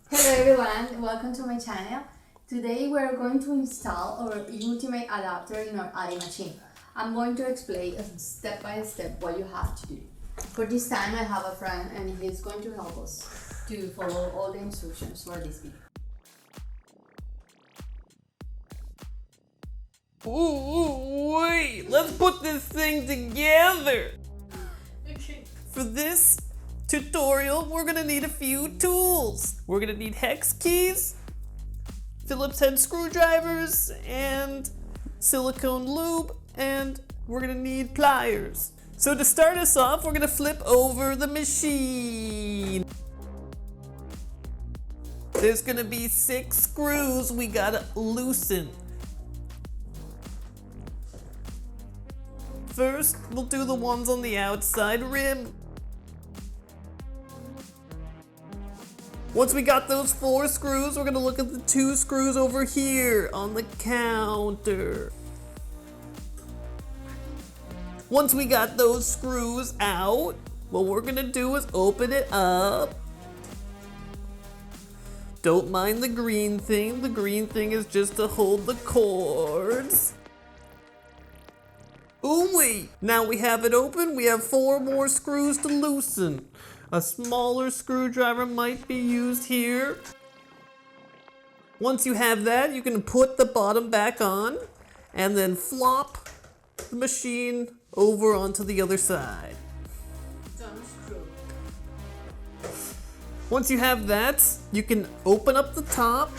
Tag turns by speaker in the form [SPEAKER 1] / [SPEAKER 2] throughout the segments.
[SPEAKER 1] Hello everyone, welcome to my channel. Today we are going to install our ultimate adapter in our Addi machine. I'm going to explain step by step what you have to do. For this time I have a friend and he's going to help us to follow all the instructions for this video.
[SPEAKER 2] Ooh, wait, let's put this thing together.
[SPEAKER 1] Okay.
[SPEAKER 2] For this tutorial, we're gonna need a few tools. We're gonna need hex keys, Phillips head screwdrivers, and silicone lube, and we're gonna need pliers. So to start us off, we're gonna flip over the machine. There's gonna be 6 screws we gotta loosen. First, we'll do the ones on the outside rim. Once we got those 4 screws, we're gonna look at the 2 screws over here on the counter. Once we got those screws out, what we're gonna do is open it up. Don't mind the green thing. The green thing is just to hold the cords. Oh wait, now we have it open, we have 4 more screws to loosen. A smaller screwdriver might be used here. Once you have that, you can put the bottom back on and then flop the machine over onto the other side. Once you have that, you can open up the top,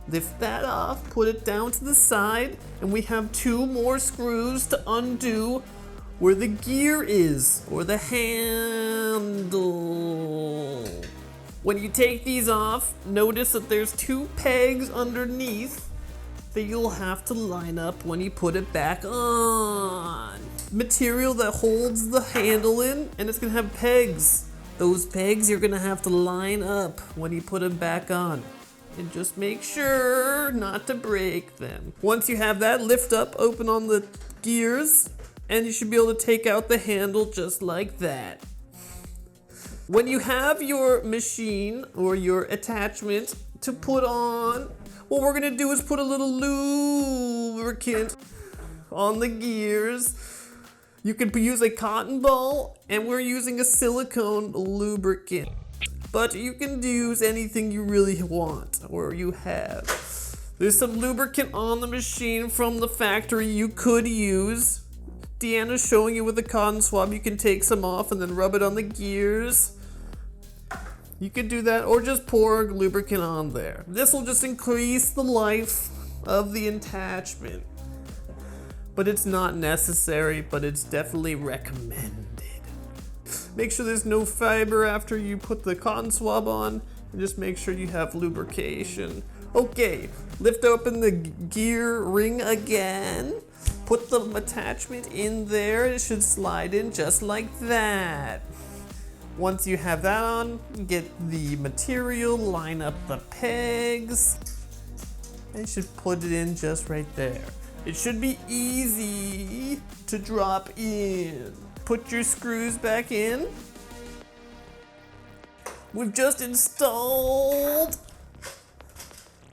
[SPEAKER 2] lift that off, put it down to the side, and we have 2 more screws to undo where the gear is, or the handle. When you take these off, notice that there's 2 pegs underneath that you'll have to line up when you put it back on. Material that holds the handle in, and it's gonna have pegs. Those pegs you're gonna have to line up when you put them back on. And just make sure not to break them. Once you have that, lift up, open on the gears, and you should be able to take out the handle just like that. When you have your machine or your attachment to put on, what we're gonna do is put a little lubricant on the gears. You can use a cotton ball, and we're using a silicone lubricant. But you can use anything you really want or you have. There's some lubricant on the machine from the factory you could use. Deanna's showing you with a cotton swab. You can take some off and then rub it on the gears. You could do that or just pour lubricant on there. This will just increase the life of the attachment. But it's not necessary, but it's definitely recommended. Make sure there's no fiber after you put the cotton swab on, and just make sure you have lubrication. Okay, lift open the gear ring again. Put the attachment in there. It should slide in just like that. Once you have that on, get the material, line up the pegs, and you should put it in just right there. It should be easy to drop in. Put your screws back in. We've just installed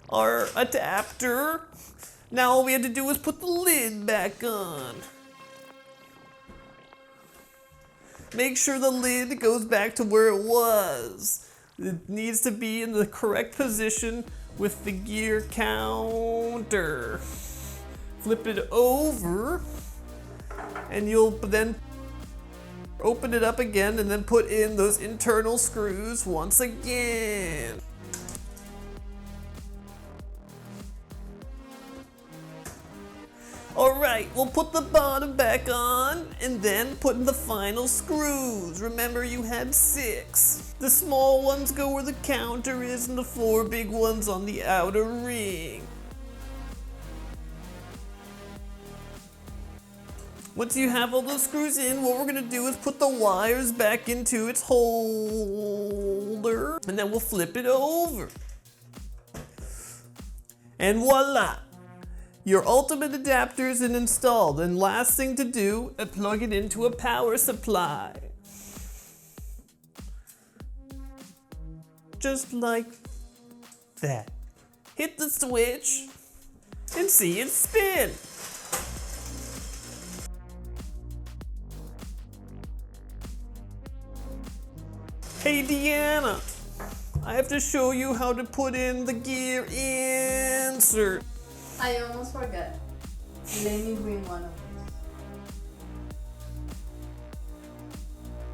[SPEAKER 2] our adapter. Now all we had to do was put the lid back on. Make sure the lid goes back to where it was. It needs to be in the correct position with the gear counter. Flip it over, and you'll then open it up again and then put in those internal screws once again. Alright, we'll put the bottom back on and then put in the final screws. Remember, you had 6. The small ones go where the counter is and the 4 big ones on the outer ring. Once you have all those screws in, what we're gonna do is put the wires back into its holder, and then we'll flip it over. And voila! Your ultimate adapter is installed, and last thing to do is plug it into a power supply. just like that. Hit the switch and see it spin. Hey Deanna, I have to show you how to put in the gear insert.
[SPEAKER 1] I almost forgot. Let me bring one of these.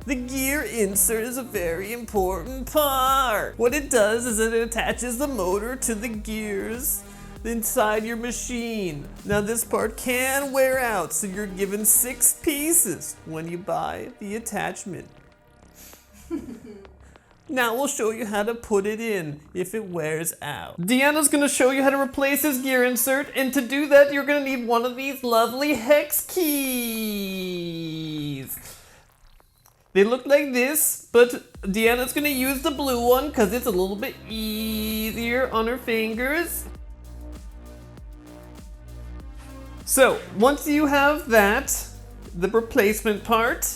[SPEAKER 2] The gear insert is a very important part. What it does is it attaches the motor to the gears inside your machine. Now this part can wear out, so you're given 6 pieces when you buy the attachment. Now we'll show you how to put it in if it wears out. Deanna's gonna show you how to replace this gear insert, and to do that you're gonna need one of these lovely hex keys. They look like this, but Deanna's gonna use the blue one because it's a little bit easier on her fingers. So once you have that, the replacement part,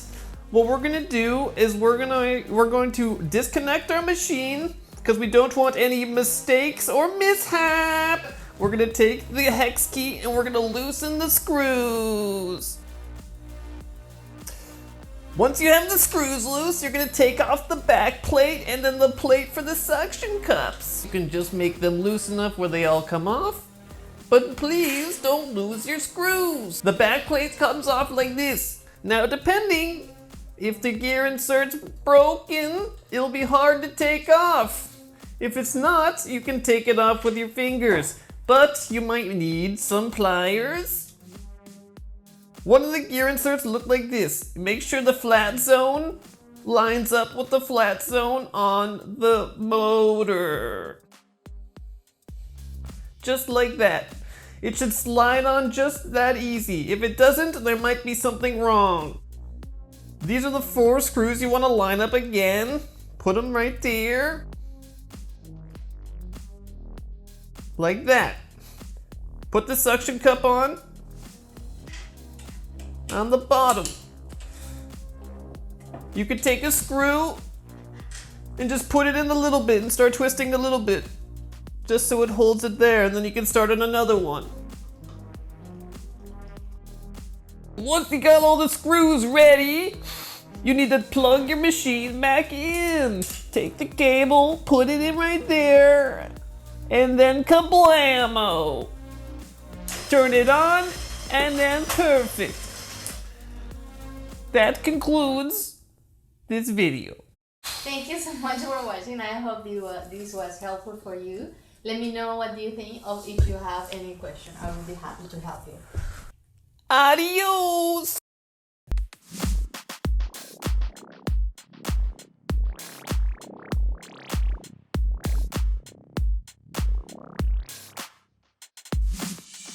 [SPEAKER 2] what we're gonna do is we're going to disconnect our machine because we don't want any mistakes or mishap. We're gonna take the hex key and we're gonna loosen the screws. Once you have the screws loose, you're gonna take off the back plate and then the plate for the suction cups. You can just make them loose enough where they all come off, but please don't lose your screws. The back plate comes off like this. Now depending if the gear insert's broken, it'll be hard to take off. If it's not, you can take it off with your fingers, but you might need some pliers. One of the gear inserts look like this. Make sure the flat zone lines up with the flat zone on the motor. Just like that. It should slide on just that easy. If it doesn't, there might be something wrong. These are the 4 screws you want to line up again. Put them right there. Like that. Put the suction cup on the bottom. You could take a screw and just put it in a little bit and start twisting a little bit, just so it holds it there, and then you can start on another one. Once you got all the screws ready, you need to plug your machine back in. Take the cable, put it in right there, and then kablamo. Turn it on, and then perfect. That concludes this video.
[SPEAKER 1] Thank you so much for watching. I hope this was helpful for you. Let me know what do you think, or if you have any question. I will be happy to help you.
[SPEAKER 2] Adios!